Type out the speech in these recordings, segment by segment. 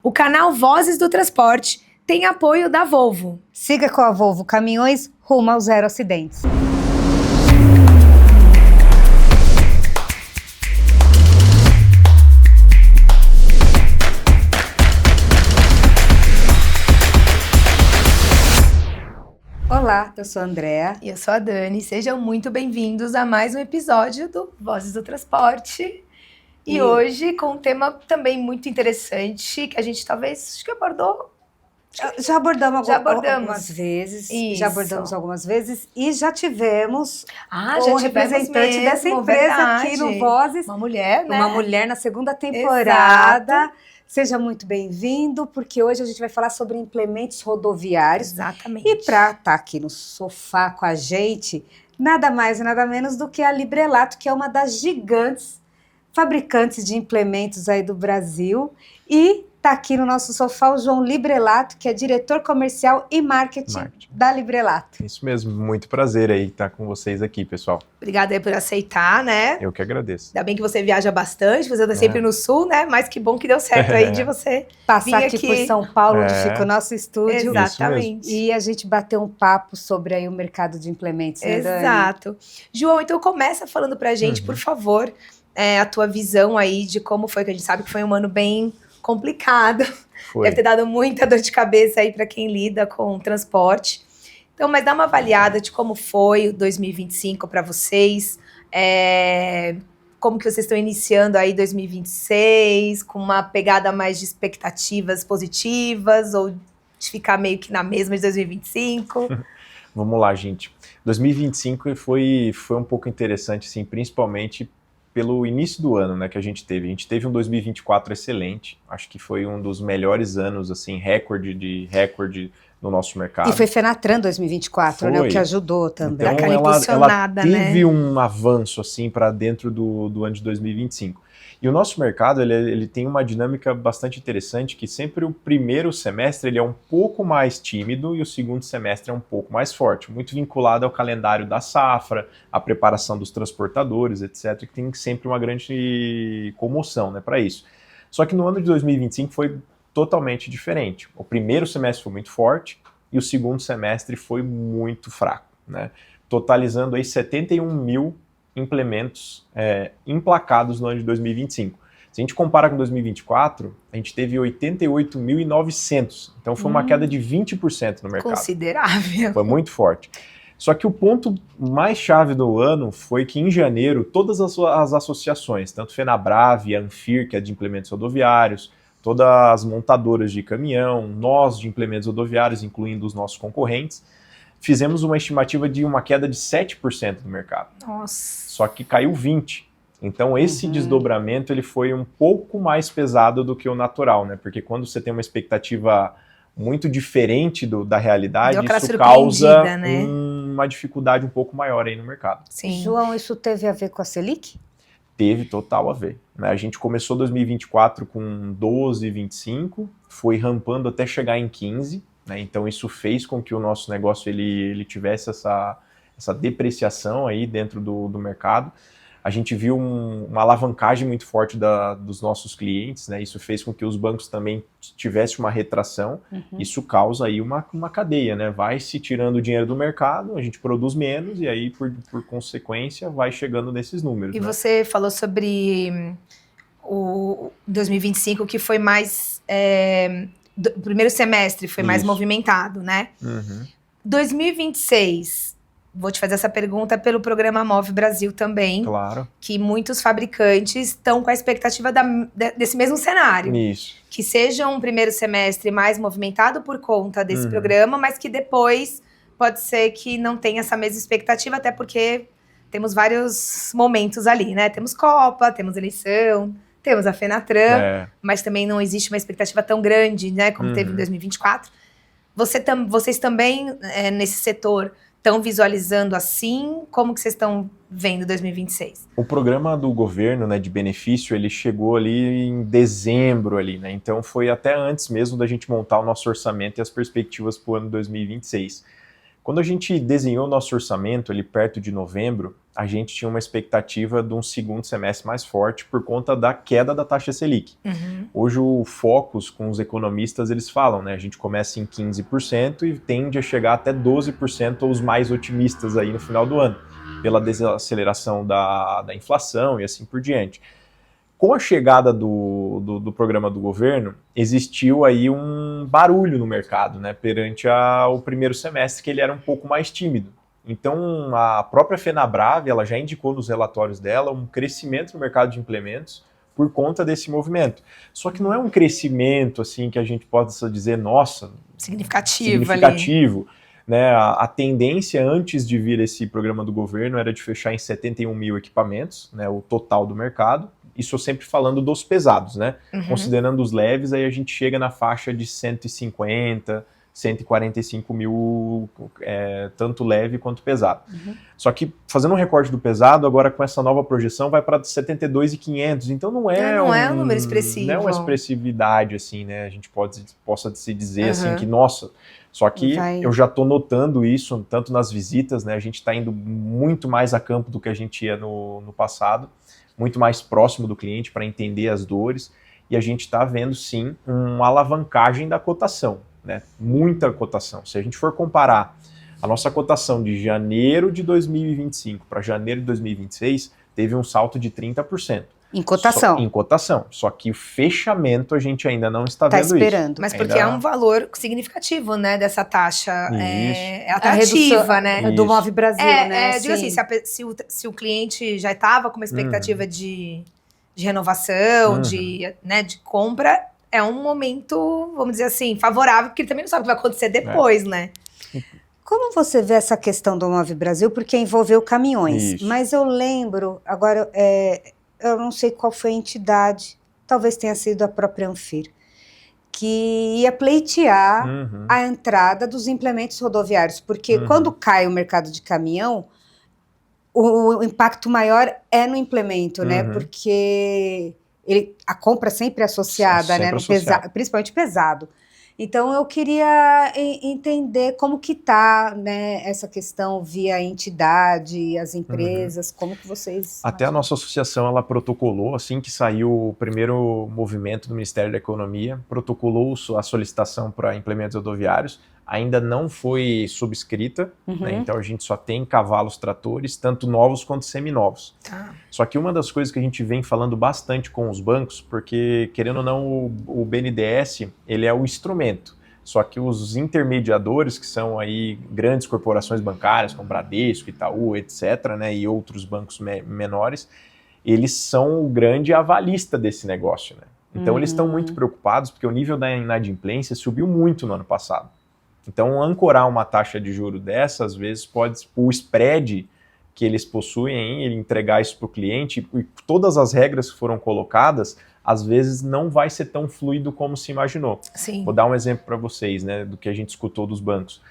O canal Vozes do Transporte tem apoio da Volvo. Siga com a Volvo Caminhões rumo ao zero acidentes. Olá, eu sou a Andrea. E eu sou a Dani. Sejam muito bem-vindos a mais um episódio do Vozes do Transporte. E hoje com um tema também muito interessante, que a gente talvez abordou. Já abordamos algumas vezes e já tivemos já um representante mesmo, dessa empresa aqui no Vozes. Uma mulher, né? Uma mulher na segunda temporada. Exato. Seja muito bem-vindo, porque hoje a gente vai falar sobre implementos rodoviários. Exatamente. E para estar aqui no sofá com a gente, nada mais e nada menos do que a Librelato, que é uma das gigantes fabricantes de implementos aí do Brasil, e está aqui no nosso sofá o João Librelato, que é diretor comercial e marketing da Librelato. Isso mesmo, muito prazer aí estar com vocês aqui, pessoal. Obrigada aí por aceitar, né? Eu que agradeço. Ainda bem que você viaja bastante, você está sempre no sul, né? Mas que bom que deu certo aí de você passar aqui por São Paulo, onde fica o nosso estúdio. Exatamente. E a gente bater um papo sobre aí o mercado de implementos, né, Dani? Exato. João, então começa falando pra gente, por favor, a tua visão aí de como foi, que a gente sabe que foi um ano bem complicado. Foi. Deve ter dado muita dor de cabeça aí para quem lida com transporte. Então, mas dá uma avaliada de como foi o 2025 para vocês, como que vocês estão iniciando aí 2026, com uma pegada mais de expectativas positivas ou de ficar meio que na mesma de 2025? Vamos lá, gente. 2025 foi um pouco interessante, assim, principalmente pelo início do ano, né, que a gente teve. A gente teve um 2024 excelente. Acho que foi um dos melhores anos, assim, recorde no nosso mercado. E foi Fenatran 2024, né, o que ajudou também. Então, ela teve um avanço, assim, para dentro do ano de 2025. E o nosso mercado, ele tem uma dinâmica bastante interessante, que sempre o primeiro semestre ele é um pouco mais tímido e o segundo semestre é um pouco mais forte, muito vinculado ao calendário da safra, à preparação dos transportadores, etc., que tem sempre uma grande comoção, né, para isso. Só que no ano de 2025 foi totalmente diferente. O primeiro semestre foi muito forte e o segundo semestre foi muito fraco, né, totalizando aí 71 mil implementos emplacados no ano de 2025. Se a gente compara com 2024, a gente teve 88.900. Então foi uma queda de 20% no mercado. Considerável. Foi muito forte. Só que o ponto mais chave do ano foi que em janeiro todas as associações, tanto Fenabrave, a Anfir, que é de implementos rodoviários, todas as montadoras de caminhão, nós de implementos rodoviários, incluindo os nossos concorrentes, fizemos uma estimativa de uma queda de 7% no mercado. Nossa. Só que caiu 20%. Então esse desdobramento ele foi um pouco mais pesado do que o natural, né? Porque quando você tem uma expectativa muito diferente da realidade, isso causa uma dificuldade um pouco maior aí no mercado. Sim. João, isso teve a ver com a Selic? Teve total a ver, né? A gente começou 2024 com 12,25, foi rampando até chegar em 15%. Né? Então isso fez com que o nosso negócio ele tivesse essa depreciação aí dentro do mercado. A gente viu uma alavancagem muito forte dos nossos clientes, né? Isso fez com que os bancos também tivessem uma retração. Isso causa aí uma cadeia, né? Vai se tirando o dinheiro do mercado, a gente produz menos e aí, por consequência, vai chegando nesses números. E né? você falou sobre o 2025, que foi mais... O primeiro semestre foi mais movimentado, né? 2026, vou te fazer essa pergunta pelo programa Move Brasil também. Claro. Que muitos fabricantes estão com a expectativa desse mesmo cenário. Isso. Que seja um primeiro semestre mais movimentado por conta desse programa, mas que depois pode ser que não tenha essa mesma expectativa, até porque temos vários momentos ali, né? Temos Copa, temos eleição... Temos a Fenatran, mas também não existe uma expectativa tão grande, né, como teve em 2024. Vocês também, nesse setor, estão visualizando assim? Como que vocês estão vendo 2026? O programa do governo, né, de benefício, ele chegou ali em dezembro, ali, né? Então foi até antes mesmo da gente montar o nosso orçamento e as perspectivas para o ano 2026. Quando a gente desenhou nosso orçamento ali perto de novembro, a gente tinha uma expectativa de um segundo semestre mais forte por conta da queda da taxa Selic. Hoje o Focus, com os economistas, eles falam, né? A gente começa em 15% e tende a chegar até 12% os mais otimistas aí no final do ano, pela desaceleração da inflação e assim por diante. Com a chegada do programa do governo, existiu aí um barulho no mercado, né, perante o primeiro semestre, que ele era um pouco mais tímido. Então, a própria Fenabrave, ela já indicou nos relatórios dela um crescimento no mercado de implementos por conta desse movimento. Só que não é um crescimento, assim, que a gente possa dizer, nossa, significativo. Né, a tendência antes de vir esse programa do governo era de fechar em 71 mil equipamentos, né, o total do mercado. Isso eu sempre falando dos pesados, né? Considerando os leves, aí a gente chega na faixa de 150, 145 mil, tanto leve quanto pesado. Só que, fazendo um recorte do pesado, agora com essa nova projeção, vai para 72.500. Então não é um número expressivo. Não é uma expressividade, assim, né? A gente possa se dizer, assim, que, nossa... Só que eu já estou notando isso, tanto nas visitas, né? A gente está indo muito mais a campo do que a gente ia no passado, muito mais próximo do cliente para entender as dores, e a gente está vendo, sim, uma alavancagem da cotação, né? Muita cotação. Se a gente for comparar a nossa cotação de janeiro de 2025 para janeiro de 2026, teve um salto de 30%. Em cotação. Em cotação. Só que o fechamento a gente ainda não está vendo esperando. Mas porque é um valor significativo, né, dessa taxa. É atrativa, né? Do Move Brasil, né? Digo assim, se o cliente já estava com uma expectativa de renovação, de compra, é um momento, vamos dizer assim, favorável, porque ele também não sabe o que vai acontecer depois, né? Como você vê essa questão do Move Brasil? Porque envolveu caminhões. Isso. Mas eu lembro, agora... eu não sei qual foi a entidade, talvez tenha sido a própria Anfir, que ia pleitear a entrada dos implementos rodoviários, porque quando cai o mercado de caminhão, o impacto maior é no implemento, né? Porque a compra sempre é associada, né? Principalmente pesado. Então, eu queria entender como que está, né, essa questão via entidade, as empresas, como que vocês... Até a nossa associação, ela protocolou, assim que saiu o primeiro movimento do Ministério da Economia, protocolou a solicitação para implementos rodoviários, ainda não foi subscrita, né, então a gente só tem cavalos tratores, tanto novos quanto seminovos. Só que uma das coisas que a gente vem falando bastante com os bancos, porque, querendo ou não, o BNDES, ele é o instrumento. Só que os intermediadores, que são aí grandes corporações bancárias, como Bradesco, Itaú, etc., né, e outros bancos menores, eles são o grande avalista desse negócio, né? Então eles estão muito preocupados, porque o nível da inadimplência subiu muito no ano passado. Então, ancorar uma taxa de juro dessa, às vezes, o spread que eles possuem, ele entregar isso para o cliente, e todas as regras que foram colocadas, às vezes não vai ser tão fluido como se imaginou. Sim. Vou dar um exemplo para vocês, né, do que a gente escutou dos bancos.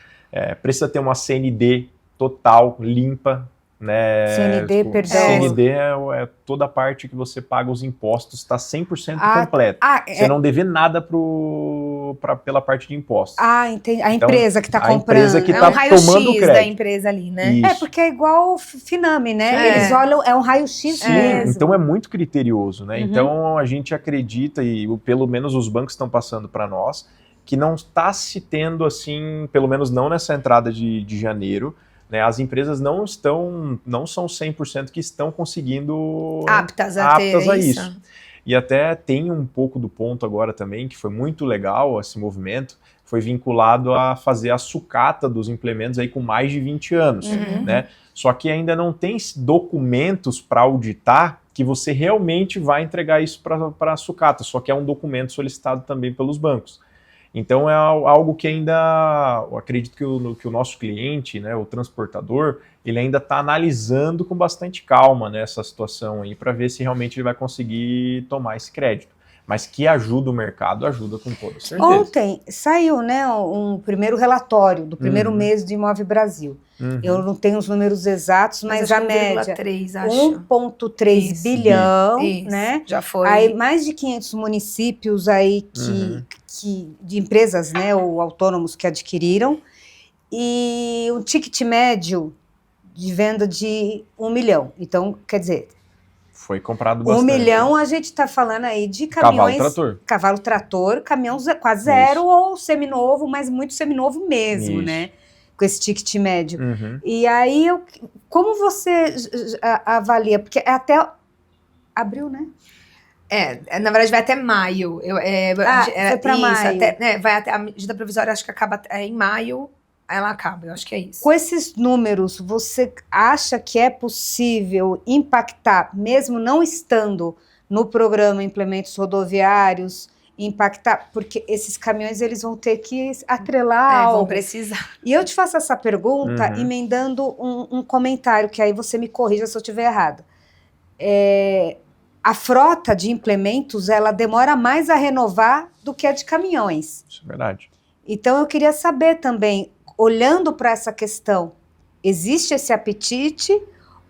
Precisa ter uma CND total, limpa, né? CND, perdão. CND é toda a parte que você paga os impostos, está 100% completo. Você não deve nada pela parte de impostos. Entendi. A empresa que está comprando. A empresa que está tomando crédito. Da empresa ali, né? Isso. Porque é igual o Finame, né? Eles olham, é um raio-x mesmo. Então é muito criterioso, né? Então a gente acredita, e pelo menos os bancos estão passando para nós, que não está se tendo assim, pelo menos não nessa entrada de janeiro, né, as empresas não são 100% que estão conseguindo aptas a isso. E até tem um pouco do ponto agora também, que foi muito legal esse movimento, foi vinculado a fazer a sucata dos implementos aí com mais de 20 anos. Né? Só que ainda não tem documentos para auditar que você realmente vai entregar isso para a sucata, só que é um documento solicitado também pelos bancos. Então é algo que ainda, eu acredito que o nosso cliente, né, o transportador, ele ainda está analisando com bastante calma, né, essa situação aí, para ver se realmente ele vai conseguir tomar esse crédito. Mas que ajuda o mercado, ajuda com toda certeza. Ontem saiu, né, um primeiro relatório do primeiro mês de Move Brasil. Eu não tenho os números exatos, mas a média 1,3 bilhão, né? Já foi. Aí mais de 500 municípios aí de empresas, né, ou autônomos que adquiriram. e um ticket médio de venda de 1 milhão. Então, quer dizer, foi comprado 1 bastante. milhão a gente está falando aí de caminhões... Cavalo trator, caminhão quase zero ou seminovo, mas muito seminovo mesmo, né? Com esse ticket médio. E aí, como você avalia? Porque é até abril, né? Na verdade vai até maio. Foi para maio. Vai até a medida provisória, acho que acaba em maio, ela acaba, eu acho que é isso. Com esses números, você acha que é possível impactar, mesmo não estando no programa Implementos Rodoviários, impactar, porque esses caminhões eles vão ter que atrelar algo. Vão precisar. E eu te faço essa pergunta emendando um comentário, que aí você me corrija se eu estiver errado. A frota de implementos, ela demora mais a renovar do que a de caminhões. Isso é verdade. Então eu queria saber também, olhando para essa questão, existe esse apetite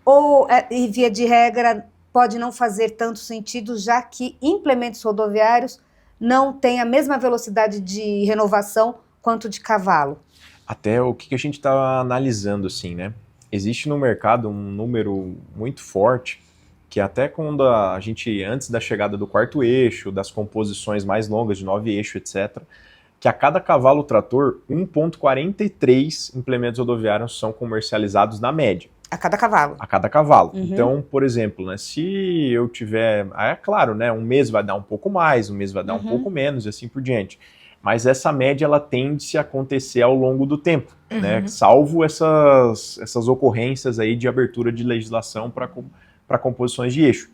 ou, via de regra, pode não fazer tanto sentido, já que implementos rodoviários não têm a mesma velocidade de renovação quanto de cavalo? Até o que a gente está analisando, assim, né? Existe no mercado um número muito forte, que até quando a gente, antes da chegada do 4º eixo, das composições mais longas de 9 eixos, etc., que a cada cavalo trator, 1,43 implementos rodoviários são comercializados na média. A cada cavalo? A cada cavalo. Então, por exemplo, né, se eu tiver... é claro, né, um mês vai dar um pouco mais, um mês vai dar um pouco menos e assim por diante. Mas essa média, ela tende a acontecer ao longo do tempo, né, salvo essas ocorrências aí de abertura de legislação para composições de eixo.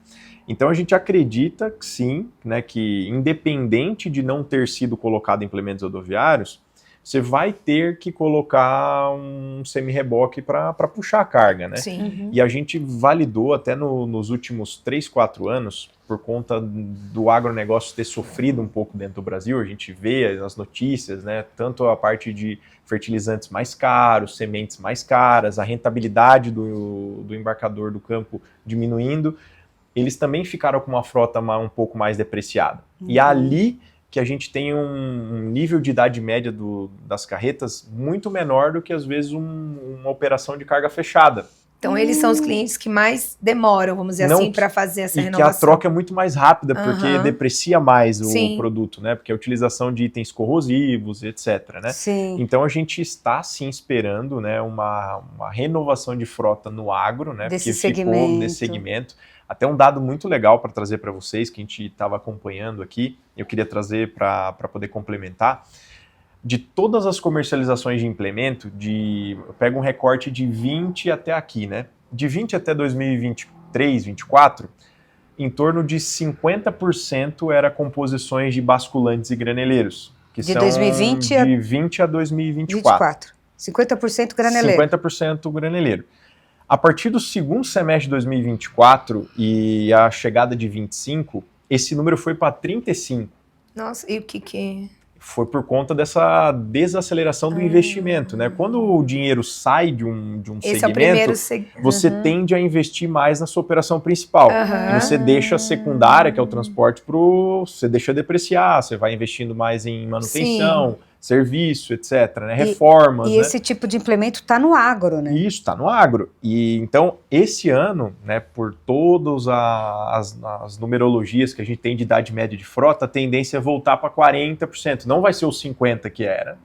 Então a gente acredita que sim, né, que independente de não ter sido colocado implementos rodoviários, você vai ter que colocar um semi-reboque para puxar a carga, né? Sim. E a gente validou até nos últimos 3, 4 anos, por conta do agronegócio ter sofrido um pouco dentro do Brasil, a gente vê as notícias, né, tanto a parte de fertilizantes mais caros, sementes mais caras, a rentabilidade do embarcador do campo diminuindo, eles também ficaram com uma frota um pouco mais depreciada. E ali que a gente tem um nível de idade média das carretas muito menor do que, às vezes, uma operação de carga fechada. Então, eles são os clientes que mais demoram, vamos dizer assim, para fazer essa renovação. E que a troca é muito mais rápida, porque deprecia mais o produto, né? Porque a utilização de itens corrosivos, etc, né? Sim. Então, a gente está, sim, esperando, né, uma renovação de frota no agro, né? Desse segmento. Até um dado muito legal para trazer para vocês, que a gente estava acompanhando aqui, eu queria trazer para poder complementar. De todas as comercializações de implemento, eu pego um recorte de 20 até aqui, né? De 20 até 2023, 2024, em torno de 50% era composições de basculantes e graneleiros. Que de são 2020 de 20 a 2024. 50% graneleiro. 50% graneleiro. A partir do segundo semestre de 2024 e a chegada de 25, esse número foi para 35. Nossa, e o que... Foi por conta dessa desaceleração do investimento, né? Quando o dinheiro sai de um Esse segmento, você tende a investir mais na sua operação principal. E você deixa a secundária, que é o transporte, você deixa depreciar, você vai investindo mais em manutenção, serviço, etc, né? Reformas. E esse tipo de implemento está no agro, né? Isso, está no agro. E então, esse ano, né, por todas as numerologias que a gente tem de idade média de frota, a tendência é voltar para 40%. Não vai ser os 50% que era,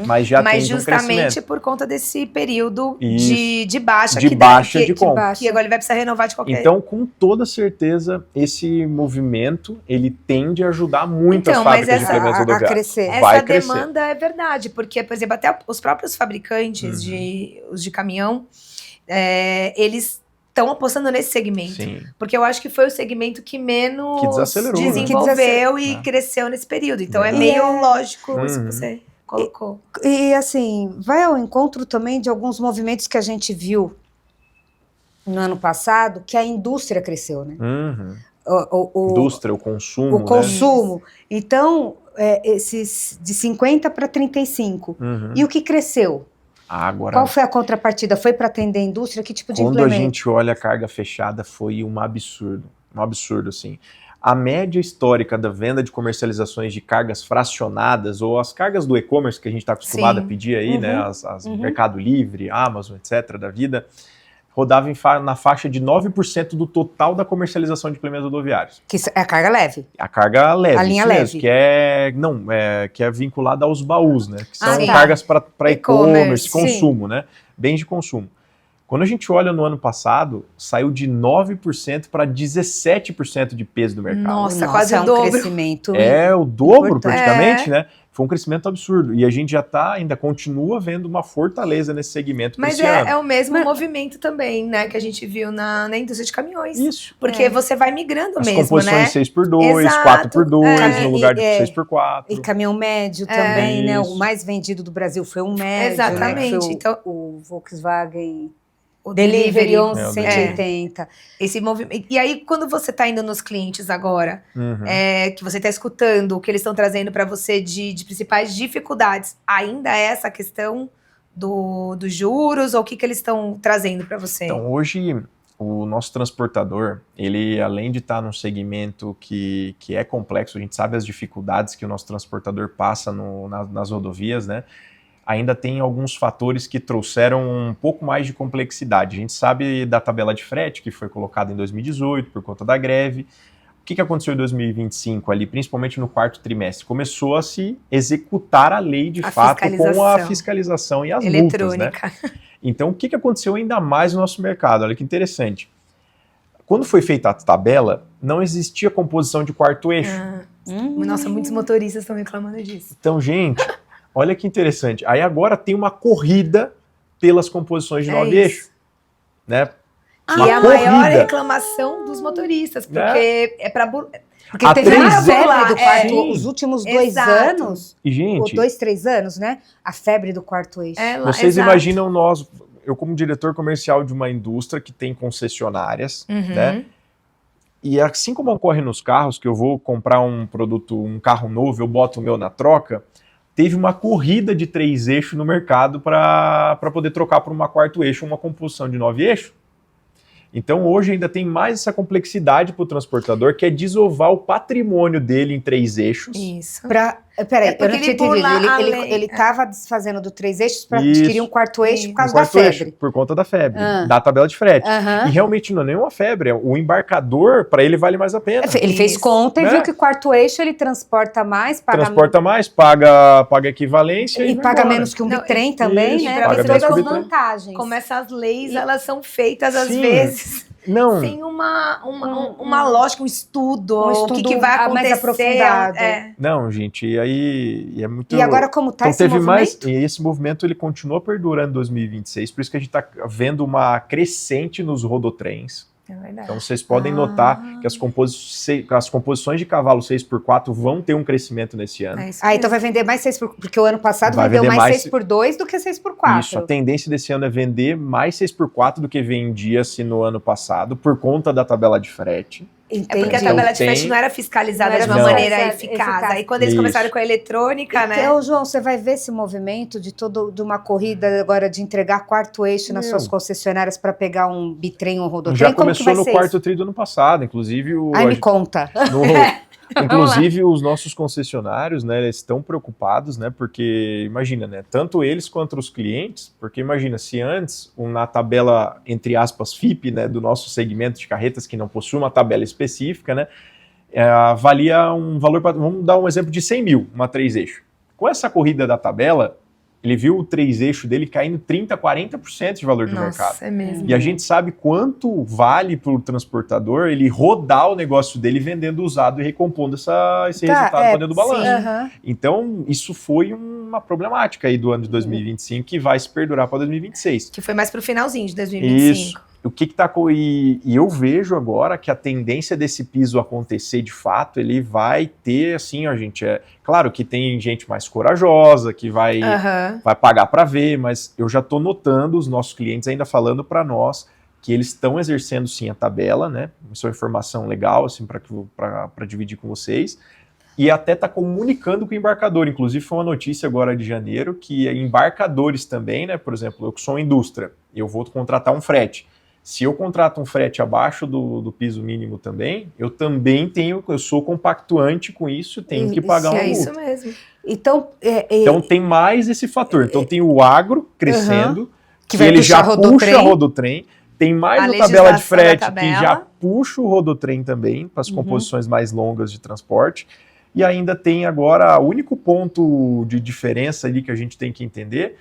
mas já tem um crescimento. Mas justamente por conta desse período de baixa. De compra. Que agora ele vai precisar renovar de qualquer... Então, com toda certeza, esse movimento, ele tende a ajudar muito as fábricas de implementos rodoviários. Crescer. Essa demanda é verdade, porque, por exemplo, até os próprios fabricantes os de caminhão, eles estão apostando nesse segmento. Sim. Porque eu acho que foi o segmento que menos desenvolveu e cresceu nesse período. Então é meio lógico isso que você colocou. E assim, vai ao encontro também de alguns movimentos que a gente viu no ano passado, que a indústria cresceu, né? Indústria, o consumo. O consumo. Então, esses de 50 para 35. E o que cresceu? Agora, qual foi a contrapartida? Foi para atender a indústria? Que tipo de implemento? implemento? Quando a gente olha a carga fechada, foi um absurdo, assim. a média histórica da venda de comercializações de cargas fracionadas, ou as cargas do e-commerce que a gente está acostumado a pedir aí, né, as Mercado Livre, Amazon, etc., da vida, rodava na faixa de 9% do total da comercialização de implementos rodoviários. Que é a carga leve. A carga leve, a linha isso leve. Mesmo, que é vinculada aos baús, né, que são cargas para e-commerce, consumo, né, bens de consumo. Quando a gente olha no ano passado, saiu de 9% para 17% de peso do mercado. Nossa, quase o dobro. Crescimento o dobro praticamente, né? Foi um crescimento absurdo. E a gente já ainda continua vendo uma fortaleza nesse segmento. Mas é o mesmo movimento também, né? Que a gente viu na indústria de caminhões. Isso. Porque você vai migrando mesmo, né? As composições 6x2, 4x2, no lugar de 6x4. E caminhão médio também, né? O mais vendido do Brasil foi um médio. Exatamente. Né? Então, o Volkswagen... O Delivery 1180. Esse movimento. E aí, quando você está indo nos clientes agora, que você está escutando o que eles estão trazendo para você de principais dificuldades, ainda é essa questão dos juros, ou o que eles estão trazendo para você? Então, hoje, o nosso transportador, ele, além de estar num segmento que é complexo, a gente sabe as dificuldades que o nosso transportador passa nas rodovias, né? Ainda tem alguns fatores que trouxeram um pouco mais de complexidade. A gente sabe da tabela de frete, que foi colocada em 2018 por conta da greve. O que aconteceu em 2025 ali, principalmente no quarto trimestre? Começou a se executar a lei de fato com a fiscalização e as eletrônica. Multas, né? Então, o que aconteceu ainda mais no nosso mercado? Olha que interessante. Quando foi feita a tabela, não existia composição de quarto eixo. Nossa, muitos motoristas estão reclamando disso. Então, gente... Olha que interessante. Aí agora tem uma corrida pelas composições de 9 eixos. Né? Que é a maior reclamação dos motoristas, porque é para... Porque teve uma febre do quarto, os últimos 2 anos, e, gente, ou 2, 3 anos, né? A febre do quarto eixo. Vocês imaginam eu como diretor comercial de uma indústria que tem concessionárias, né? E assim como ocorre nos carros, que eu vou comprar um carro novo, eu boto o meu na troca... Teve uma corrida de 3 eixos no mercado para poder trocar por uma quarto eixo, uma composição de 9 eixos. Então, hoje ainda tem mais essa complexidade para o transportador, que é desovar o patrimônio dele em 3 eixos. Isso. Peraí, eu não tinha entendido. Ele estava desfazendo do 3 eixos para adquirir um quarto eixo por causa da febre. Por conta da febre, da tabela de frete. E realmente não é nenhuma febre, o embarcador, para ele vale mais a pena. Ele fez conta e viu que o quarto eixo ele transporta mais, paga equivalência e paga menos que um bitrem também, né? Para todas as vantagens. Como essas leis, elas são feitas às vezes... Sem uma lógica, um estudo o que vai acontecer. Mais aprofundado. Não, gente, e aí é muito... E agora como está esse movimento? E esse movimento ele continua perdurando em 2026, por isso que a gente está vendo uma crescente nos rodotrens. É verdade. Então vocês podem notar que as composições de cavalo 6x4 vão ter um crescimento nesse ano. Então vai vender mais 6x4, porque o ano passado vendeu mais 6x2 do que 6x4. Isso, a tendência desse ano é vender mais 6x4 do que vendia-se no ano passado, por conta da tabela de frete. Entendi. Porque a tabela de frete não era fiscalizada de uma maneira eficaz. Aí quando eles começaram com a eletrônica, né? Então, João, você vai ver esse movimento de uma corrida agora de entregar quarto eixo nas suas concessionárias para pegar um bitrem ou um rodotrem? Já começou no quarto tri do ano passado, inclusive... me conta. Inclusive, os nossos concessionários, né, eles estão preocupados, né, porque, imagina, né, tanto eles quanto os clientes, porque imagina, se antes, na tabela, entre aspas, FIP, né, do nosso segmento de carretas, que não possui uma tabela específica, né, valia um valor, vamos dar um exemplo de 100 mil, uma 3 eixo. Com essa corrida da tabela, ele viu o 3 eixo dele caindo 30%, 40% de valor de mercado. É mesmo. E a gente sabe quanto vale para o transportador ele rodar o negócio dele vendendo usado e recompondo esse resultado para dentro do balanço. Então, isso foi uma problemática aí do ano de 2025 que vai se perdurar para 2026. Que foi mais para o finalzinho de 2025. Isso. O que está e eu vejo agora que a tendência desse piso acontecer de fato, ele vai ter, assim, ó, gente, claro que tem gente mais corajosa, que vai pagar para ver, mas eu já estou notando os nossos clientes ainda falando para nós que eles estão exercendo sim a tabela, né? Isso é uma informação legal, assim, para dividir com vocês. E até está comunicando com o embarcador. Inclusive, foi uma notícia agora de janeiro que embarcadores também, né? Por exemplo, eu que sou uma indústria, eu vou contratar um frete. Se eu contrato um frete abaixo do piso mínimo também, eu sou compactuante com isso, tenho que pagar uma multa. É isso mesmo. Então tem mais esse fator. Então tem o agro crescendo, que ele já puxa a rodotrem. Tem mais a tabela de frete que já puxa o rodotrem também, para as composições mais longas de transporte. E ainda tem agora, o único ponto de diferença ali que a gente tem que entender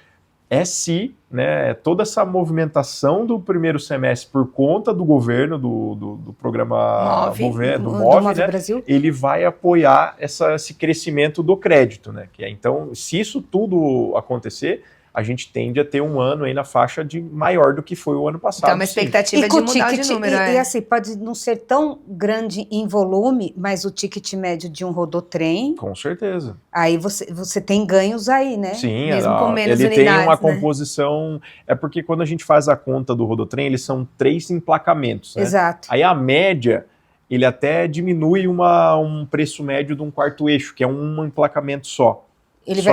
é se, né, toda essa movimentação do primeiro semestre por conta do governo, do programa do MOVE, né, Brasil, ele vai apoiar esse crescimento do crédito. Né, então, se isso tudo acontecer, a gente tende a ter um ano aí na faixa de maior do que foi o ano passado. Então, uma expectativa de mudar de número. E assim, pode não ser tão grande em volume, mas o ticket médio de um rodotrem... Com certeza. Aí você tem ganhos aí, né? Sim, mesmo com menos ele unidades, tem uma né? composição... É porque quando a gente faz a conta do rodotrem, eles são 3 emplacamentos, né? Exato. Aí a média, ele até diminui um preço médio de um quarto eixo, que é um emplacamento só.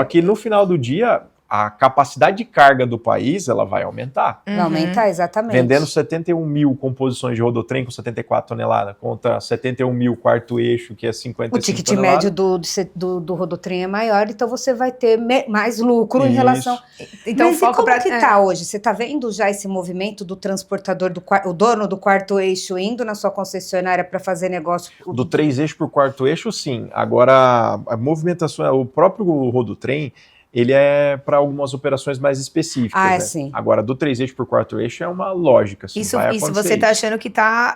Que no final do dia... a capacidade de carga do país, ela vai aumentar. Vai aumentar, exatamente. Vendendo 71 mil composições de rodotrem com 74 toneladas, contra 71 mil quarto eixo, que é 55 toneladas. O ticket médio do rodotrem é maior, então você vai ter mais lucro em relação... Então, mas como que está hoje? Você está vendo já esse movimento do transportador, o dono do quarto eixo, indo na sua concessionária para fazer negócio? Do 3 eixos por quarto eixo, sim. Agora, a movimentação, o próprio rodotrem, ele é para algumas operações mais específicas. Né? Sim. Agora, do 3 eixos por quarto eixo é uma lógica. Assim, isso você está achando que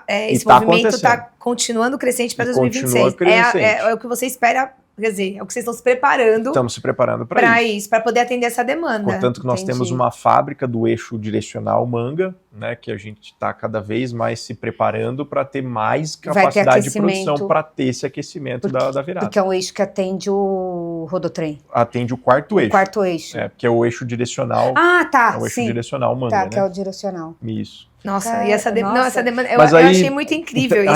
esse movimento está continuando crescente para 2026. É o que você espera, quer dizer, é o que vocês estão se preparando. Estamos se preparando para isso. Para poder atender essa demanda. Portanto, que nós temos uma fábrica do eixo direcional Manga, né, que a gente está cada vez mais se preparando para ter mais capacidade de produção para ter esse aquecimento da virada. Porque é um eixo que atende o rodotrem. Atende o quarto eixo. O quarto eixo. Porque é o eixo direcional. Tá. É o eixo direcional Manga, tá, né? que é o direcional. Isso. Nossa, e essa demanda, eu achei muito incrível isso.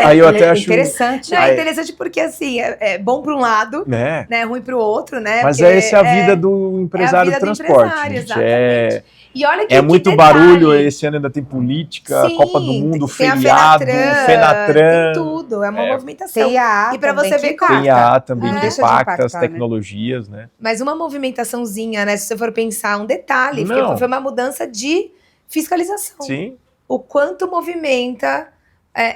Aí eu até acho interessante. Não, é interessante porque, assim, é bom para um lado, né, ruim para o outro, né? Mas essa é a vida do empresário do transporte, gente. E olha que muito barulho, esse ano ainda tem política, sim, Copa do Mundo, feriado, Fenatran. Tem tudo, é uma movimentação. TIAA, e para você ver como TIAA também impacta as tecnologias, né? Mas uma movimentaçãozinha, né? Se você for pensar, um detalhe, porque foi uma mudança de fiscalização. Sim. O quanto movimenta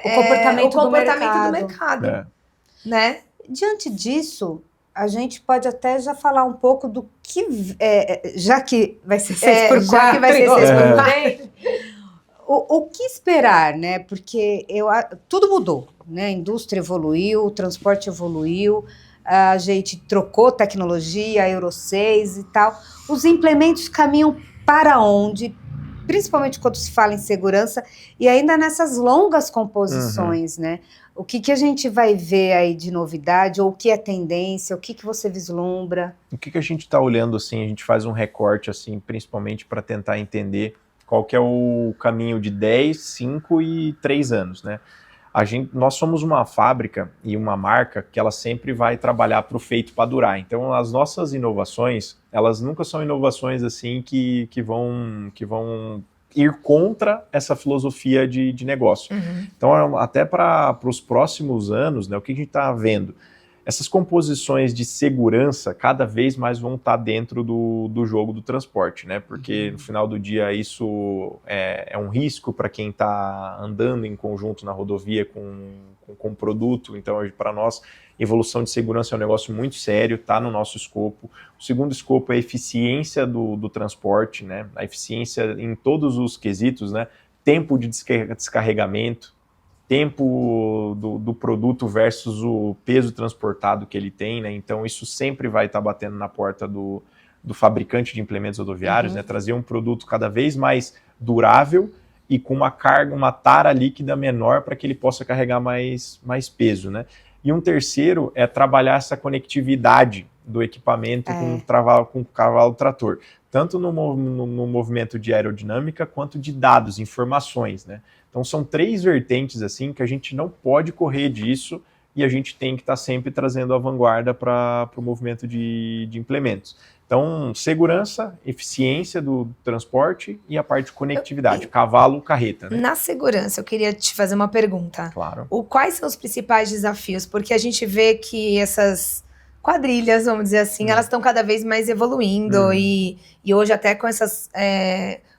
o comportamento do mercado. Né? Diante disso, a gente pode até já falar um pouco do que, já que vai ser 6 por 4, o que esperar, né? Porque tudo mudou, né? A indústria evoluiu, o transporte evoluiu, a gente trocou tecnologia, Euro 6 e tal. Os implementos caminham para onde? Principalmente quando se fala em segurança, e ainda nessas longas composições, né? O que a gente vai ver aí de novidade, ou o que é tendência, o que você vislumbra? O que a gente está olhando, assim, a gente faz um recorte, assim, principalmente para tentar entender qual que é o caminho de 10, 5 e 3 anos, né? Nós somos uma fábrica e uma marca que ela sempre vai trabalhar para o feito para durar. Então, as nossas inovações, elas nunca são inovações assim que vão ir contra essa filosofia de negócio. Então, até para os próximos anos, né, o que a gente está vendo? Essas composições de segurança cada vez mais vão estar dentro do jogo do transporte, né? Porque no final do dia isso é um risco para quem está andando em conjunto na rodovia com o produto. Então, para nós, evolução de segurança é um negócio muito sério, está no nosso escopo. O segundo escopo é a eficiência do transporte, né? A eficiência em todos os quesitos, né? Tempo de descarregamento, tempo do produto versus o peso transportado que ele tem, né? Então isso sempre vai estar batendo na porta do fabricante de implementos rodoviários, né? Trazer um produto cada vez mais durável e com uma carga, uma tara líquida menor para que ele possa carregar mais peso, né? E um terceiro é trabalhar essa conectividade do equipamento com o cavalo trator, tanto no movimento de aerodinâmica quanto de dados, informações, né? Então são 3 vertentes assim que a gente não pode correr disso, e a gente tem que estar sempre trazendo a vanguarda para o movimento de implementos. Então, segurança, eficiência do transporte e a parte de conectividade, cavalo, carreta. Né? Na segurança, eu queria te fazer uma pergunta. Claro. Quais são os principais desafios? Porque a gente vê que essas quadrilhas, vamos dizer assim, elas estão cada vez mais evoluindo e hoje até com essas...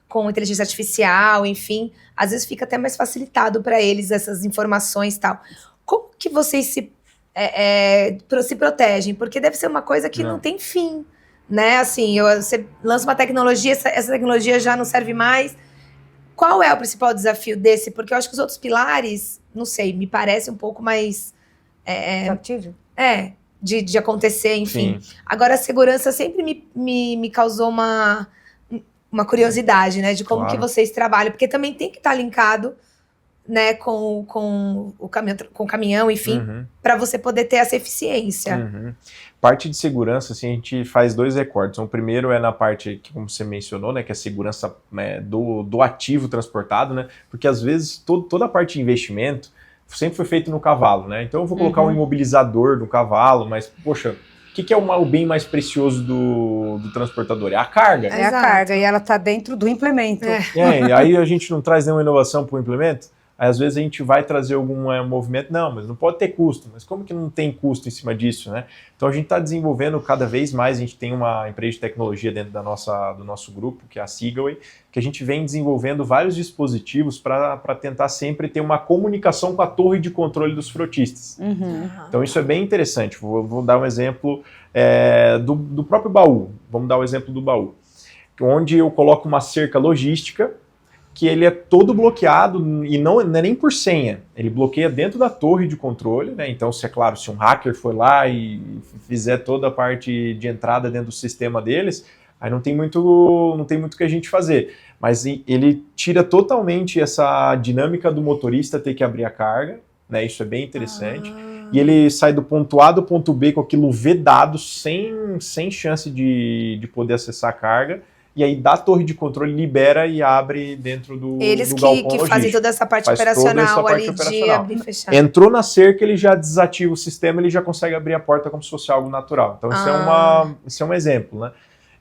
com inteligência artificial, enfim, às vezes fica até mais facilitado para eles essas informações e tal. Como que vocês se protegem? Porque deve ser uma coisa que não tem fim, né? Assim, você lança uma tecnologia, essa tecnologia já não serve mais. Qual é o principal desafio desse? Porque eu acho que os outros pilares, não sei, me parece um pouco mais... factível? De acontecer, enfim. Sim. Agora, a segurança sempre me causou uma curiosidade, né? De como que vocês trabalham. Porque também tem que estar linkado, né, com o caminhão, enfim, para você poder ter essa eficiência. Parte de segurança, assim, a gente faz 2 recortes. O primeiro é na parte, que, como você mencionou, né, que é a segurança do ativo transportado, né? Porque às vezes toda a parte de investimento sempre foi feito no cavalo, né? Então eu vou colocar um imobilizador no cavalo, mas, poxa, o que é o bem mais precioso do transportador? É a carga. É a carga, e ela está dentro do implemento. Aí a gente não traz nenhuma inovação para o implemento. Aí, às vezes a gente vai trazer algum movimento, não, mas não pode ter custo. Mas como que não tem custo em cima disso, né? Então a gente está desenvolvendo cada vez mais, a gente tem uma empresa de tecnologia dentro do nosso grupo, que é a Seagaway, que a gente vem desenvolvendo vários dispositivos para tentar sempre ter uma comunicação com a torre de controle dos frotistas. Então isso é bem interessante. Vou dar um exemplo do próprio baú. Vamos dar o exemplo do baú. Onde eu coloco uma cerca logística, que ele é todo bloqueado e não é nem por senha. Ele bloqueia dentro da torre de controle, né? Então, se um hacker for lá e fizer toda a parte de entrada dentro do sistema deles, aí não tem muito que a gente fazer. Mas ele tira totalmente essa dinâmica do motorista ter que abrir a carga, né? Isso é bem interessante. E ele sai do ponto A do ponto B com aquilo vedado, sem chance de poder acessar a carga. E aí, da torre de controle, libera e abre dentro do Eles galpão que fazem toda essa parte operacional ali de abrir e fechar. Entrou na cerca, ele já desativa o sistema, ele já consegue abrir a porta como se fosse algo natural. Então, isso é um exemplo, né?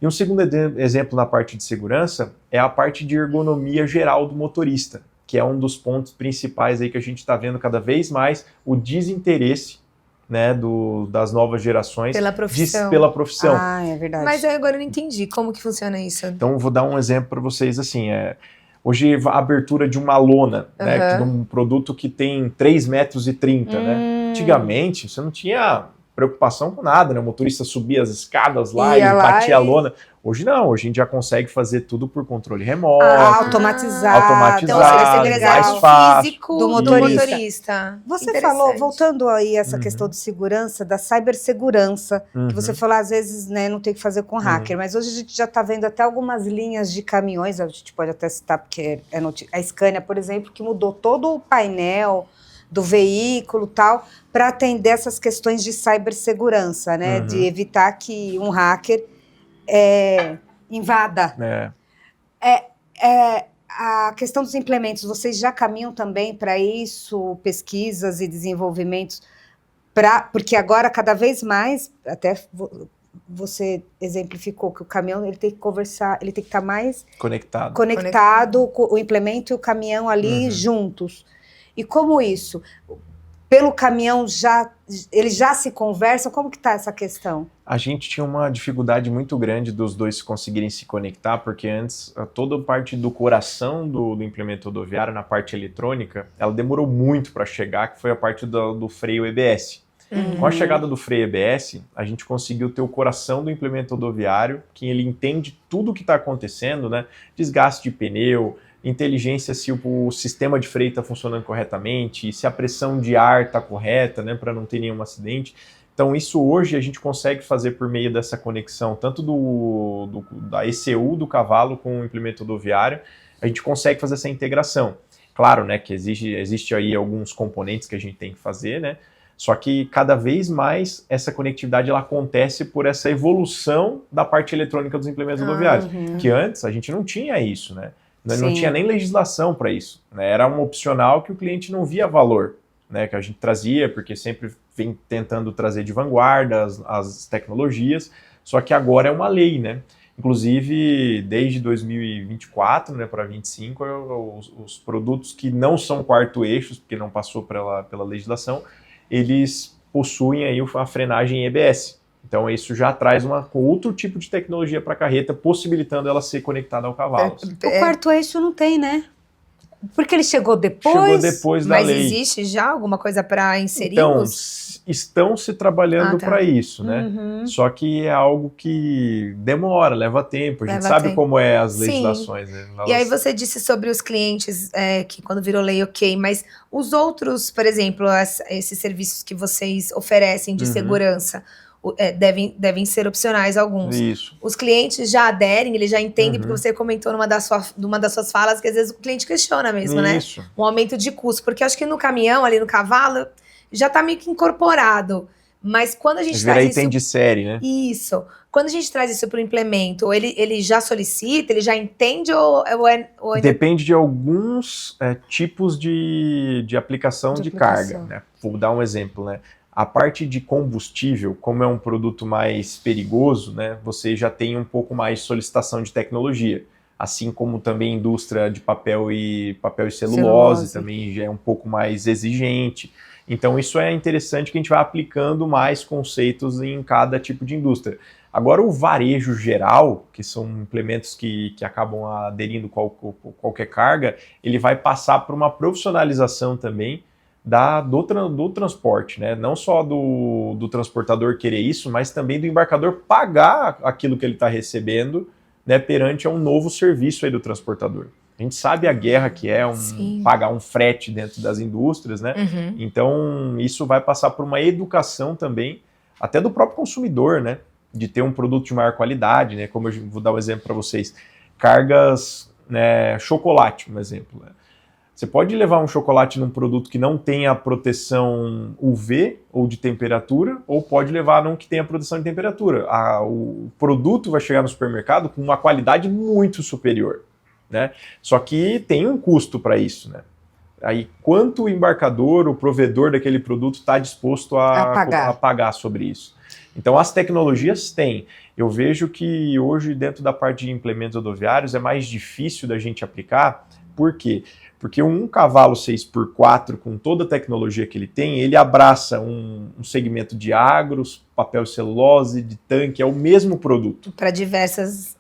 E um segundo exemplo na parte de segurança é a parte de ergonomia geral do motorista, que é um dos pontos principais aí que a gente está vendo cada vez mais, o desinteresse, né, das novas gerações pela profissão. Pela profissão. É verdade. Mas agora eu não entendi como que funciona isso. Então, vou dar um exemplo para vocês, assim, hoje a abertura de uma lona, né, de um produto que tem 3,30 metros, né? Antigamente, você não tinha preocupação com nada, né? O motorista subia as escadas lá e batia a lona. Hoje não, hoje a gente já consegue fazer tudo por controle remoto. Automatizado. Então você vai ser mais fácil. Físico do motorista. Você falou, voltando aí essa questão de segurança, da cibersegurança, que você falou, às vezes, né, não tem que fazer com hacker, mas hoje a gente já está vendo até algumas linhas de caminhões, a gente pode até citar, porque a Scania, por exemplo, que mudou todo o painel do veículo tal, para atender essas questões de cibersegurança, né, de evitar que um hacker invada. A questão dos implementos, vocês já caminham também para isso, pesquisas e desenvolvimentos, porque agora cada vez mais, até você exemplificou que o caminhão ele tem que conversar, ele tem que estar mais conectado com o implemento e o caminhão ali juntos. E como isso? Pelo caminhão eles já se conversam? Como que está essa questão? A gente tinha uma dificuldade muito grande dos dois conseguirem se conectar, porque antes toda a parte do coração do implemento rodoviário, na parte eletrônica, ela demorou muito para chegar, que foi a parte do freio EBS. Com a chegada do freio EBS, a gente conseguiu ter o coração do implemento rodoviário, que ele entende tudo o que está acontecendo, né? Desgaste de pneu, inteligência se o sistema de freio está funcionando corretamente, se a pressão de ar está correta, né, para não ter nenhum acidente. Então isso hoje a gente consegue fazer por meio dessa conexão, tanto da ECU do cavalo com o implemento rodoviário, a gente consegue fazer essa integração. Claro, né, que existe aí alguns componentes que a gente tem que fazer, né, só que cada vez mais essa conectividade ela acontece por essa evolução da parte eletrônica dos implementos rodoviários, que antes a gente não tinha isso, né. Não tinha nem legislação para isso, né? Era um opcional que o cliente não via valor, né? Que a gente trazia, porque sempre vem tentando trazer de vanguarda as tecnologias, só que agora é uma lei, né? Inclusive, desde 2024, né, para 2025, os produtos que não são quarto eixos, porque não passou pela legislação, eles possuem aí a frenagem EBS. Então, isso já traz outro tipo de tecnologia para a carreta, possibilitando ela ser conectada ao cavalo. O quarto eixo não tem, né? Porque ele chegou depois. Chegou depois da Mas lei. existe já alguma coisa para inserir? Então, estão se trabalhando para isso, né? Uhum. Só que é algo que demora, leva tempo. A gente sabe como é as legislações, né? E aí você disse sobre os clientes que quando virou lei, ok, mas os outros, por exemplo, esses serviços que vocês oferecem de segurança, devem ser opcionais alguns. Isso. Os clientes já aderem, eles já entendem, porque você comentou numa das suas falas que às vezes o cliente questiona mesmo, Isso. né? Um aumento de custo, porque acho que no caminhão, ali no cavalo, já tá meio que incorporado. Mas quando a gente traz item de série, né? Isso. Quando a gente traz isso para o implemento, ele já solicita, ele já entende ou Depende de alguns tipos de aplicação de carga, né? Vou dar um exemplo, né? A parte de combustível, como é um produto mais perigoso, né, você já tem um pouco mais de solicitação de tecnologia. Assim como também a indústria de papel e celulose também já é um pouco mais exigente. Então isso é interessante que a gente vai aplicando mais conceitos em cada tipo de indústria. Agora o varejo geral, que são implementos que acabam aderindo qualquer carga, ele vai passar por uma profissionalização também do transporte, né? Não só do transportador querer isso, mas também do embarcador pagar aquilo que ele está recebendo, né, perante a um novo serviço aí do transportador. A gente sabe a guerra que é pagar um frete dentro das indústrias, né? Uhum. Então isso vai passar por uma educação também, até do próprio consumidor, né? De ter um produto de maior qualidade, né? Como eu vou dar um exemplo para vocês, cargas, né, chocolate, um exemplo, né? Você pode levar um chocolate num produto que não tenha proteção UV ou de temperatura, ou pode levar num que tenha proteção de temperatura. O produto vai chegar no supermercado com uma qualidade muito superior, né? Só que tem um custo para isso, né? Aí, quanto o embarcador, o provedor daquele produto está disposto a pagar sobre isso? Então, as tecnologias têm. Eu vejo que hoje, dentro da parte de implementos rodoviários, é mais difícil da gente aplicar. Por quê? Porque um cavalo 6x4, com toda a tecnologia que ele tem, ele abraça um segmento de agros, papel e celulose, de tanque, é o mesmo produto. Para diversas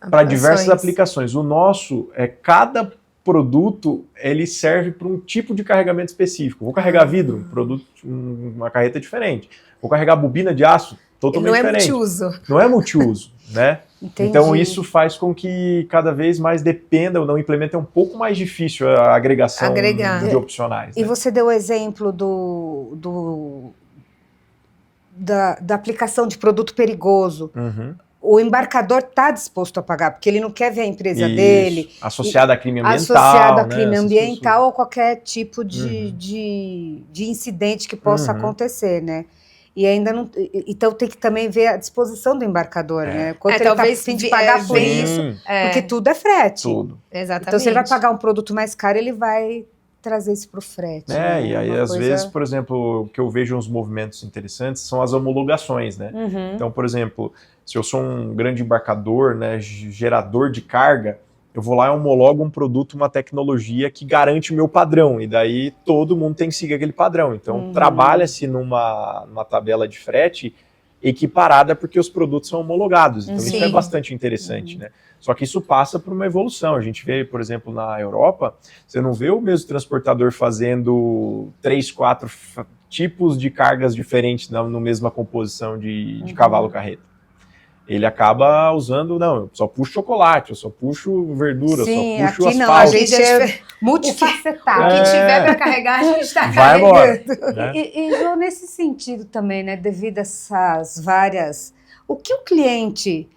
aplicações. O nosso, cada produto, ele serve para um tipo de carregamento específico. Vou carregar vidro, uma carreta diferente. Vou carregar bobina de aço, totalmente diferente. Não é multiuso, né? Entendi. Então isso faz com que cada vez mais dependa ou não implementa, é um pouco mais difícil a agregação de opcionais. E né? você deu o exemplo da aplicação de produto perigoso. Uhum. O embarcador está disposto a pagar, porque ele não quer ver a empresa dele associada a crime ambiental. Associada a crime ambiental ou qualquer tipo de incidente que possa acontecer, né? E ainda não. Então tem que também ver a disposição do embarcador, né? Quanto ele talvez está de pagar por isso, porque tudo é frete. Tudo. Exatamente. Então, se ele vai pagar um produto mais caro, ele vai trazer isso para o frete. Né? E aí, às vezes, por exemplo, o que eu vejo uns movimentos interessantes são as homologações, né? Uhum. Então, por exemplo, se eu sou um grande embarcador, né, gerador de carga, eu vou lá e homologo um produto, uma tecnologia que garante o meu padrão, e daí todo mundo tem que seguir aquele padrão. Então, trabalha-se numa tabela de frete equiparada porque os produtos são homologados. Então, isso é bastante interessante, né? Só que isso passa por uma evolução. A gente vê, por exemplo, na Europa, você não vê o mesmo transportador fazendo 3, 4 tipos de cargas diferentes na mesma composição de cavalo-carreta. Ele acaba usando, eu só puxo chocolate, eu só puxo verdura, sim, eu só puxo aqui asfalto. Não, a gente é multifacetado. O que tiver para carregar, a gente está carregando. Vai embora. Né? E João, nesse sentido também, né, devido a essas várias... O que o cliente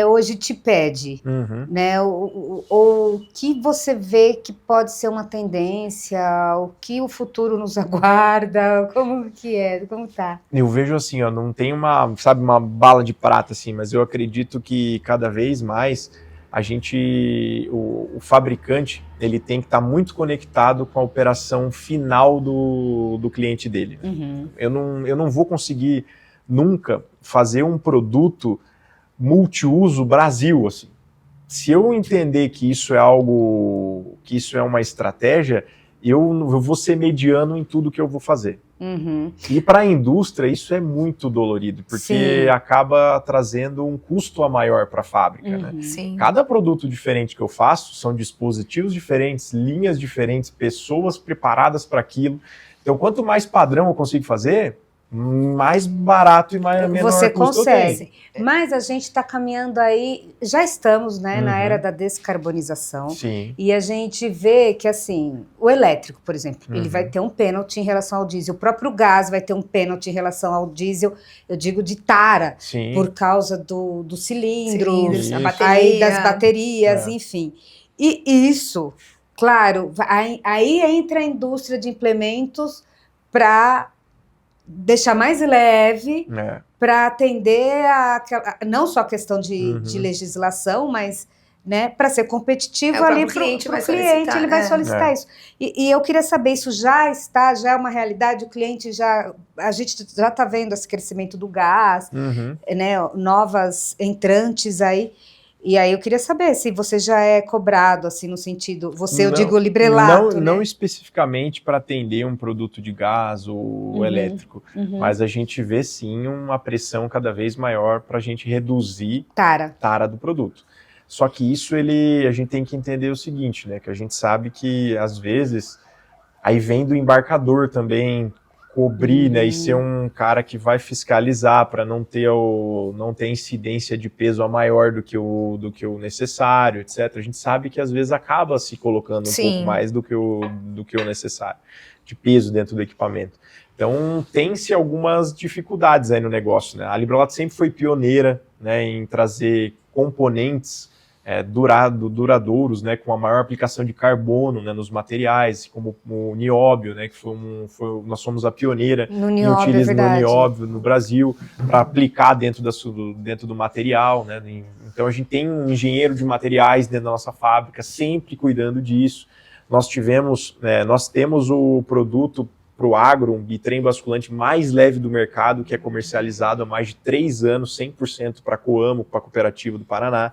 hoje te pede, né? O que você vê que pode ser uma tendência, o que o futuro nos aguarda, como que é, como tá? Eu vejo assim, não tem uma bala de prata assim, mas eu acredito que cada vez mais o fabricante, ele tem que estar muito conectado com a operação final do cliente dele. Uhum. Eu não vou conseguir nunca fazer um produto multiuso Brasil, assim. Se eu entender que isso é uma estratégia, eu vou ser mediano em tudo que eu vou fazer. Uhum. E para a indústria isso é muito dolorido, porque Sim. acaba trazendo um custo a maior para a fábrica, Uhum. né? Sim. Cada produto diferente que eu faço são dispositivos diferentes, linhas diferentes, pessoas preparadas para aquilo. Então, quanto mais padrão eu consigo fazer, mais barato e menor você custo consegue. eu tenho. Mas a gente está caminhando aí, já estamos, né, na Uhum. era da descarbonização. Sim. E a gente vê que, assim, o elétrico, por exemplo, ele Uhum. vai ter um pênalti em relação ao diesel. O próprio gás vai ter um pênalti em relação ao diesel, eu digo de tara, Sim. por causa do cilindro, Cilindros, a Isso. bateria. aí das baterias, É. enfim. E isso, claro, aí entra a indústria de implementos para deixar mais leve, É. para atender não só a questão de Uhum. legislação, mas, né, para ser competitivo O ali próprio para o cliente vai cliente, solicitar, ele vai é. solicitar isso. E eu queria saber, isso já é uma realidade, a gente já está vendo esse crescimento do gás, Uhum. né, novas entrantes aí. E aí eu queria saber se você já é cobrado, assim, no sentido, eu digo librelato, não né? especificamente para atender um produto de gás ou elétrico, mas a gente vê sim uma pressão cada vez maior para a gente reduzir tara do produto. Só que isso a gente tem que entender o seguinte, né? Que a gente sabe que às vezes aí vem do embarcador também cobrir, né, e ser um cara que vai fiscalizar para não ter incidência de peso a maior do que o necessário, etc. A gente sabe que às vezes acaba se colocando um pouco mais do que o necessário de peso dentro do equipamento. Então tem-se algumas dificuldades aí no negócio, né? A Librelato sempre foi pioneira, né, em trazer componentes duradouros, né, com a maior aplicação de carbono, né, nos materiais, como o nióbio, né, que nós somos a pioneira em utilizar no nióbio no Brasil, para aplicar dentro do material, né. Então a gente tem um engenheiro de materiais dentro da nossa fábrica, sempre cuidando disso. Nós temos o produto para o agro, um bitrem basculante mais leve do mercado, que é comercializado há mais de 3 anos, 100% para a Coamo, para a Cooperativa do Paraná.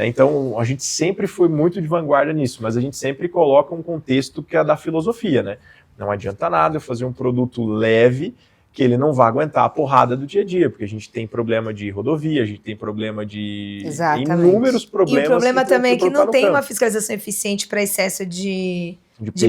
Então, a gente sempre foi muito de vanguarda nisso, mas a gente sempre coloca um contexto que é da filosofia, né? Não adianta nada eu fazer um produto leve que ele não vai aguentar a porrada do dia a dia, porque a gente tem problema de rodovia, a gente tem problema de inúmeros problemas. E o problema também é que não tem uma fiscalização eficiente para excesso de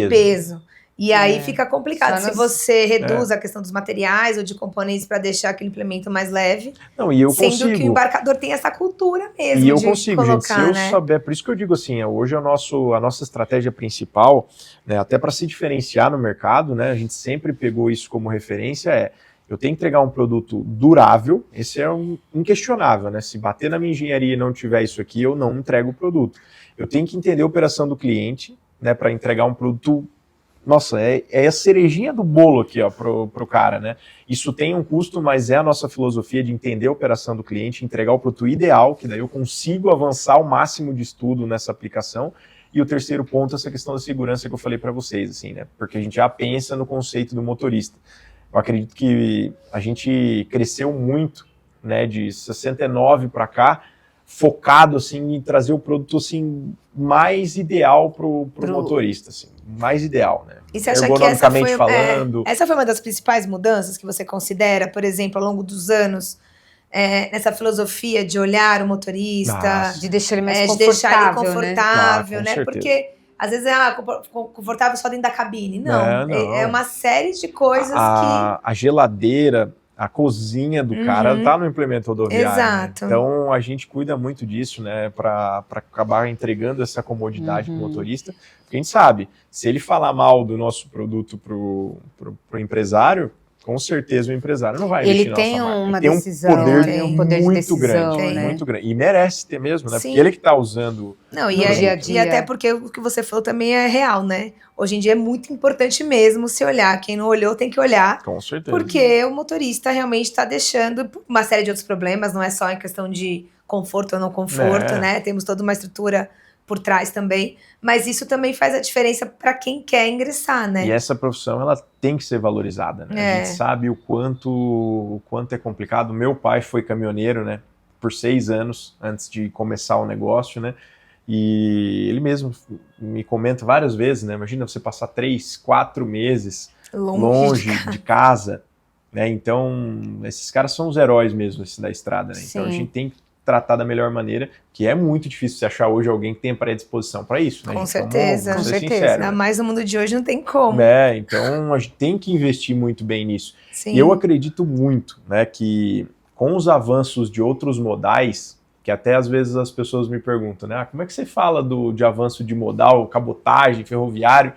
peso. E aí fica complicado se você reduz a questão dos materiais ou de componentes para deixar aquele implemento mais leve. Não, e eu sendo consigo. Que o embarcador tem essa cultura mesmo. E eu de consigo, colocar, gente. Se eu né? souber, por isso que eu digo assim, hoje a nossa estratégia principal, né, até para se diferenciar no mercado, né, a gente sempre pegou isso como referência, eu tenho que entregar um produto durável, esse é inquestionável, né? Se bater na minha engenharia e não tiver isso aqui, eu não entrego o produto. Eu tenho que entender a operação do cliente, né, para entregar um produto. Nossa, é a cerejinha do bolo aqui, ó, pro cara, né? Isso tem um custo, mas é a nossa filosofia de entender a operação do cliente, entregar o produto ideal, que daí eu consigo avançar o máximo de estudo nessa aplicação. E o terceiro ponto é essa questão da segurança que eu falei para vocês, assim, né? Porque a gente já pensa no conceito do motorista. Eu acredito que a gente cresceu muito, né, de 69 para cá, focado assim em trazer o produto assim mais ideal pro motorista, assim, mais ideal, né? E você acha que essa foi uma das principais mudanças que você considera, por exemplo, ao longo dos anos, nessa filosofia de olhar o motorista, de deixar ele mais confortável, né? Certeza. Porque às vezes confortável só dentro da cabine. Não. É uma série de coisas que... A geladeira, a cozinha do cara tá no implemento rodoviário. Exato. Né? Então a gente cuida muito disso, né, para acabar entregando essa comodidade pro motorista. Porque a gente sabe, se ele falar mal do nosso produto pro empresário, com certeza o empresário não vai investir na nossa marca. Uma tem decisão, um poder muito decisão, grande, né? muito grande. E merece ter mesmo, né? Sim. Porque ele que tá usando no dia a dia. E até porque o que você falou também é real, né? Hoje em dia é muito importante mesmo se olhar. Quem não olhou tem que olhar. Com certeza. Porque o motorista realmente está deixando uma série de outros problemas, não é só em questão de conforto ou não conforto, né? Temos toda uma estrutura por trás também, mas isso também faz a diferença para quem quer ingressar, né? E essa profissão, ela tem que ser valorizada, né? A gente sabe o quanto é complicado. Meu pai foi caminhoneiro, né? Por 6 anos antes de começar o negócio, né? E ele mesmo me comenta várias vezes, né? Imagina você passar 3, 4 meses longe de casa, né? Então, esses caras são os heróis mesmo da estrada, né? Então, a gente tem que tratar da melhor maneira, que é muito difícil você achar hoje alguém que tenha predisposição para isso, né? Com certeza, com certeza. Sincero, ainda mais no mundo de hoje não tem como. Então, a gente tem que investir muito bem nisso. Sim. E eu acredito muito, né, que com os avanços de outros modais, que até às vezes as pessoas me perguntam, né, como é que você fala de avanço de modal, cabotagem, ferroviário,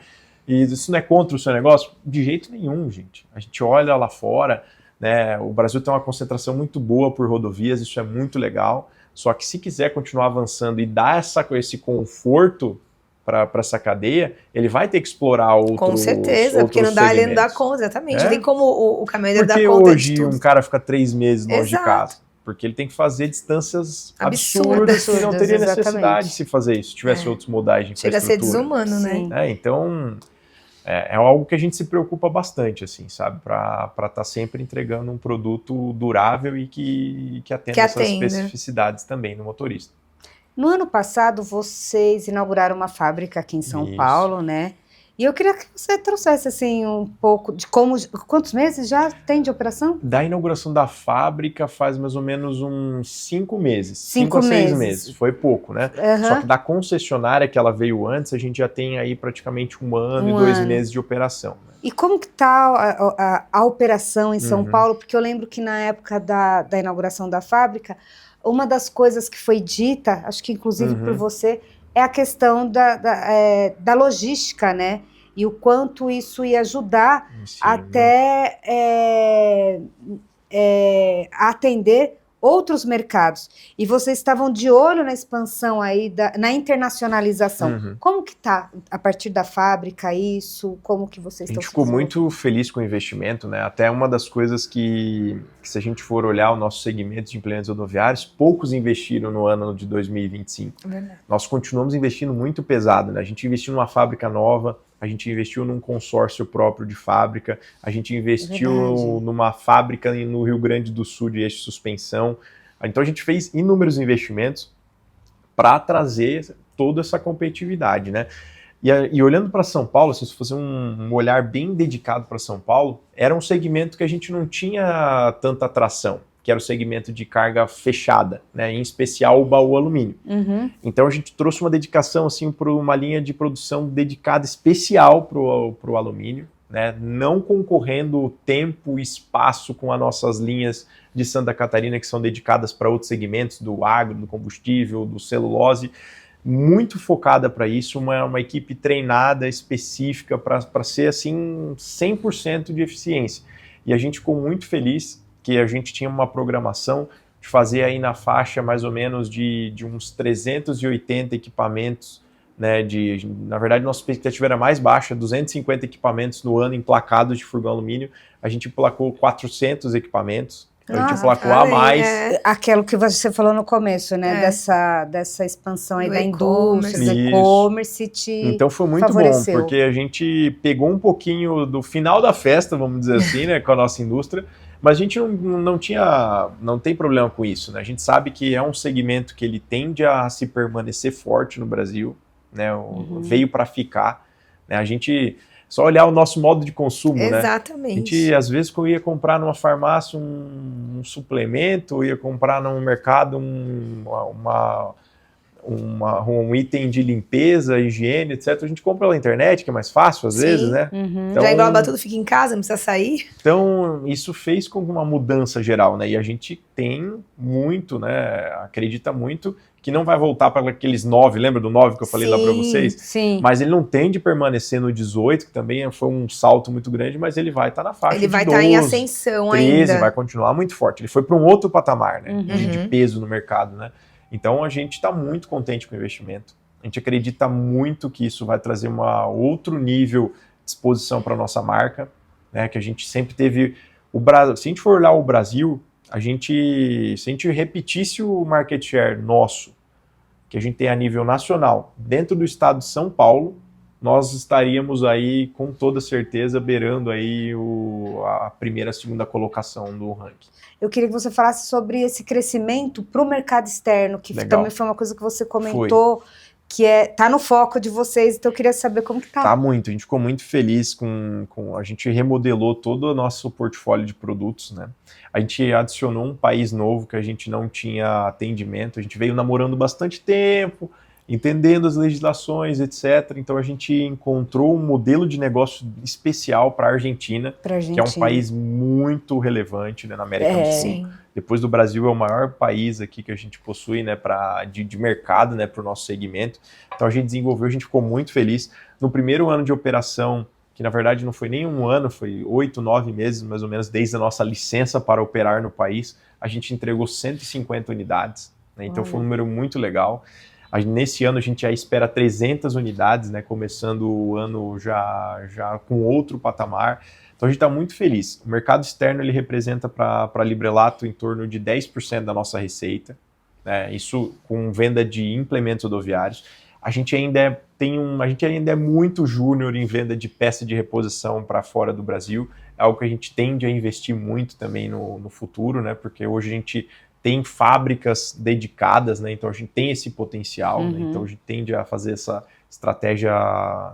e isso não é contra o seu negócio? De jeito nenhum, gente. A gente olha lá fora, né, o Brasil tem uma concentração muito boa por rodovias, isso é muito legal, só que se quiser continuar avançando e dar esse conforto para essa cadeia, ele vai ter que explorar outros segmentos. Com certeza, porque não dá, ele não dá conta, exatamente. Tem como o caminhoneiro dar conta de tudo. Porque hoje um cara fica 3 meses longe de casa? Porque ele tem que fazer distâncias absurdas que não teria necessidade de se fazer isso, se tivesse outros modais de infraestrutura. Chega a ser desumano, né? Então, é algo que a gente se preocupa bastante, assim, sabe? Para estar sempre entregando um produto durável e que atenda essas especificidades também no motorista. No ano passado, vocês inauguraram uma fábrica aqui em São Paulo, né? E eu queria que você trouxesse, assim, um pouco de quantos meses já tem de operação? Da inauguração da fábrica faz mais ou menos uns 5 meses. 5 a 6 meses. Foi pouco, né? Só que da concessionária que ela veio antes, a gente já tem aí praticamente 1 ano e 2 meses de operação. Né? E como que está a operação em São Paulo? Porque eu lembro que na época da inauguração da fábrica, uma das coisas que foi dita, acho que inclusive por você, é a questão da logística, né? E o quanto isso ia ajudar até a atender outros mercados. E vocês estavam de olho na expansão aí, na internacionalização. Como que está, a partir da fábrica, isso? Como que vocês estão fazendo? A gente ficou muito feliz com o investimento, né? Até uma das coisas que se a gente for olhar o nosso segmento de implementos rodoviários, poucos investiram no ano de 2025. Nós continuamos investindo muito pesado, né? A gente investiu numa fábrica nova, a gente investiu num consórcio próprio de fábrica, a gente investiu numa fábrica no Rio Grande do Sul de eixo de suspensão. Então a gente fez inúmeros investimentos para trazer toda essa competitividade, né? E olhando para São Paulo, se fosse um olhar bem dedicado para São Paulo, era um segmento que a gente não tinha tanta atração, que era o segmento de carga fechada, né, em especial o baú alumínio. Então a gente trouxe uma dedicação assim, para uma linha de produção dedicada especial para o alumínio, né, não concorrendo tempo e espaço com as nossas linhas de Santa Catarina, que são dedicadas para outros segmentos, do agro, do combustível, do celulose, muito focada para isso, uma equipe treinada, específica, para ser assim 100% de eficiência. E a gente ficou muito feliz que a gente tinha uma programação de fazer aí na faixa mais ou menos de uns 380 equipamentos, né, na verdade nossa expectativa era mais baixa, 250 equipamentos no ano emplacados de furgão alumínio, a gente emplacou 400 equipamentos, a gente emplacou a mais. Aquilo que você falou no começo, né, dessa expansão aí da indústria, do e-commerce, então foi muito favoreceu. Bom, porque a gente pegou um pouquinho do final da festa, vamos dizer assim, né, com a nossa indústria, mas a gente não tem problema com isso, né? A gente sabe que é um segmento que ele tende a se permanecer forte no Brasil, né? Veio para ficar, né? A gente só olhar o nosso modo de consumo, né? Exatamente. A gente, às vezes, quando ia comprar numa farmácia um suplemento, ia comprar num mercado um item de limpeza, higiene, etc. A gente compra pela internet, que é mais fácil às vezes, né? Então, já engloba tudo, fica em casa, não precisa sair. Então, isso fez com uma mudança geral, né? E a gente tem muito, né? Acredita muito que não vai voltar para aqueles 9, lembra do 9 que eu falei lá para vocês? Sim. Mas ele não tem de permanecer no 18, que também foi um salto muito grande, mas ele vai estar na faixa de 12, ele vai estar em ascensão 13, ainda. vai continuar muito forte. Ele foi para um outro patamar, né? De peso no mercado, né? Então a gente está muito contente com o investimento. A gente acredita muito que isso vai trazer outro nível de exposição para a nossa marca, né? Que a gente sempre teve. Se a gente for olhar o Brasil, se a gente repetisse o market share nosso, que a gente tem a nível nacional, dentro do estado de São Paulo, nós estaríamos aí, com toda certeza, beirando aí a primeira, a segunda colocação do ranking. Eu queria que você falasse sobre esse crescimento para o mercado externo, que Legal. Também foi uma coisa que você comentou, que tá no foco de vocês, então eu queria saber como que tá. Tá muito, a gente ficou muito feliz a gente remodelou todo o nosso portfólio de produtos, né? A gente adicionou um país novo que a gente não tinha atendimento, a gente veio namorando bastante tempo, entendendo as legislações, etc. Então a gente encontrou um modelo de negócio especial para a Argentina, que é um país muito relevante, né, na América do Sul. Sim. Depois do Brasil, é o maior país aqui que a gente possui, né, de mercado, né, para o nosso segmento. Então a gente desenvolveu, a gente ficou muito feliz. No primeiro ano de operação, que na verdade não foi nem um ano, foi 8, 9 meses, mais ou menos, desde a nossa licença para operar no país, a gente entregou 150 unidades. Né, então foi um número muito legal. Nesse ano a gente já espera 300 unidades, né, começando o ano já com outro patamar. Então a gente está muito feliz. O mercado externo ele representa para a Librelato em torno de 10% da nossa receita, né, isso com venda de implementos rodoviários. A gente ainda é muito júnior em venda de peça de reposição para fora do Brasil, é algo que a gente tende a investir muito também no futuro, né, porque hoje a gente tem fábricas dedicadas, né? Então a gente tem esse potencial, né? Então a gente tende a fazer essa estratégia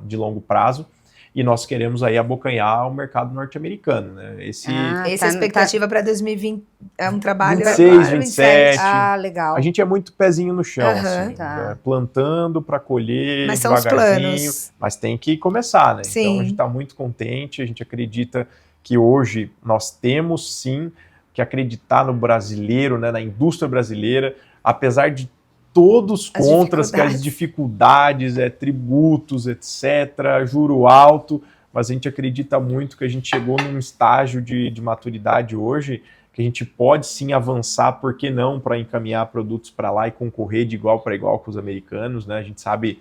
de longo prazo e nós queremos aí abocanhar o mercado norte-americano, né? Essa expectativa para 2020 é um trabalho... 26, 27. Legal. A gente é muito pezinho no chão, assim, né? Plantando para colher mas são devagarzinho, os planos. Mas tem que começar, né? Sim. Então a gente está muito contente, a gente acredita que hoje nós temos sim que acreditar no brasileiro, né, na indústria brasileira, apesar de todos os contras, que as dificuldades, tributos, etc., juro alto, mas a gente acredita muito que a gente chegou num estágio de maturidade hoje, que a gente pode sim avançar, por que não, para encaminhar produtos para lá e concorrer de igual para igual com os americanos, né? A gente sabe...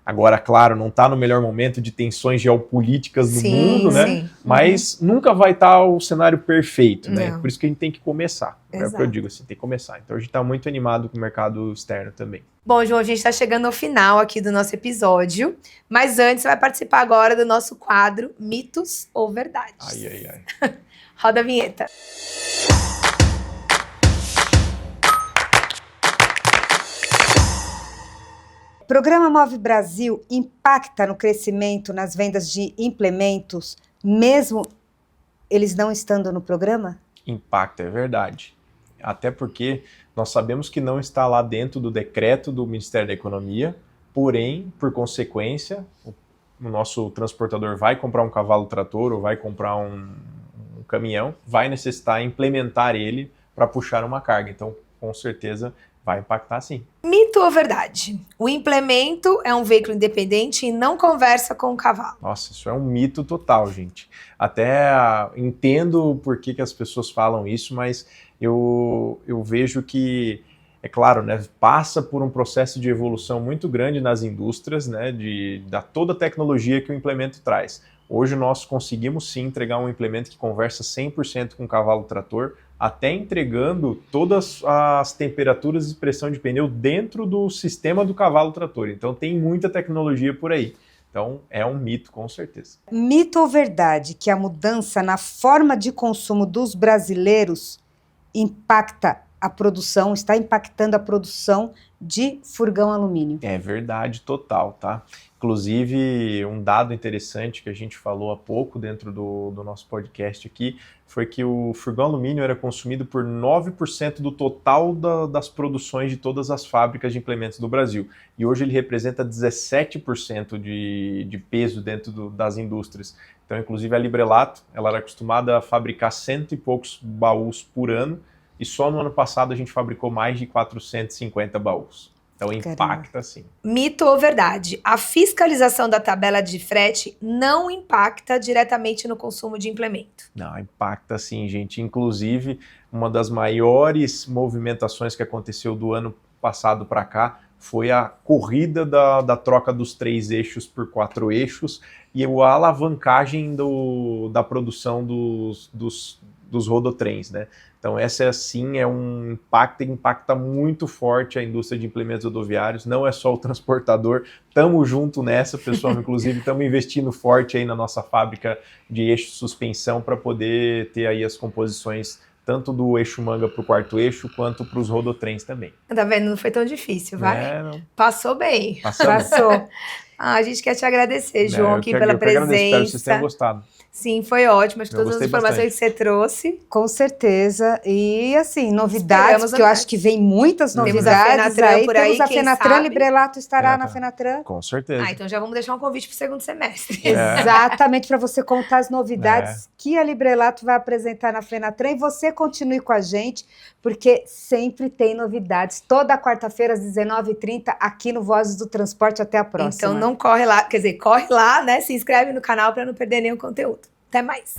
Agora, claro, não está no melhor momento de tensões geopolíticas no mundo, né? Sim. Mas nunca vai estar o cenário perfeito, né? Por isso que a gente tem que começar. É o que eu digo, assim, tem que começar. Então a gente está muito animado com o mercado externo também. Bom, João, a gente está chegando ao final aqui do nosso episódio, mas antes você vai participar agora do nosso quadro Mitos ou Verdades. Ai. Roda a vinheta. O programa Move Brasil impacta no crescimento nas vendas de implementos, mesmo eles não estando no programa? Impacta, é verdade. Até porque nós sabemos que não está lá dentro do decreto do Ministério da Economia, porém, por consequência, o nosso transportador vai comprar um cavalo-trator ou vai comprar um caminhão, vai necessitar implementar ele para puxar uma carga. Então, com certeza, vai impactar sim. Mito ou verdade? O implemento é um veículo independente e não conversa com o cavalo. Nossa, isso é um mito total, gente. Até entendo por que as pessoas falam isso, mas eu vejo que, é claro, né, passa por um processo de evolução muito grande nas indústrias, né, da toda a tecnologia que o implemento traz. Hoje nós conseguimos sim entregar um implemento que conversa 100% com o cavalo-trator, até entregando todas as temperaturas de pressão de pneu dentro do sistema do cavalo-trator. Então tem muita tecnologia por aí. Então é um mito, com certeza. Mito ou verdade que a mudança na forma de consumo dos brasileiros impacta a produção, está impactando a produção de furgão alumínio? É verdade total, tá? Inclusive, um dado interessante que a gente falou há pouco dentro do nosso podcast aqui foi que o furgão alumínio era consumido por 9% do total das produções de todas as fábricas de implementos do Brasil. E hoje ele representa 17% de peso dentro das indústrias. Então, inclusive, a Librelato, ela era acostumada a fabricar 100 e poucos baús por ano, e só no ano passado a gente fabricou mais de 450 baús. Então impacta sim. Mito ou verdade? A fiscalização da tabela de frete não impacta diretamente no consumo de implemento? Não, impacta sim, gente. Inclusive, uma das maiores movimentações que aconteceu do ano passado para cá foi a corrida da troca dos 3 eixos por 4 eixos e a alavancagem da produção dos rodotrens, né? Então essa sim é um impacto, impacta muito forte a indústria de implementos rodoviários, não é só o transportador, estamos junto nessa, pessoal, inclusive estamos investindo forte aí na nossa fábrica de eixo de suspensão para poder ter aí as composições tanto do eixo manga para o quarto eixo, quanto para os rodotrens também. Tá vendo? Não foi tão difícil, vai? Não. Passou bem. Passou. A gente quer te agradecer, João, aqui pela presença. Espero que vocês tenham gostado. Sim, foi ótimo. Acho que todas as informações bastante que você trouxe. Com certeza. E, assim, novidades, porque eu acho que vem muitas novidades. Temos a Fenatran aí. por aí, Temos a quem Fenatran, sabe? Librelato estará na Fenatran. Com certeza. Então já vamos deixar um convite para o segundo semestre. Exatamente, para você contar as novidades que a Librelato vai apresentar na Fenatran. E você continue com a gente, porque sempre tem novidades. Toda quarta-feira, às 19h30, aqui no Vozes do Transporte. Até a próxima. Então não corre lá, quer dizer, corre lá, né? Se inscreve no canal para não perder nenhum conteúdo. Até mais!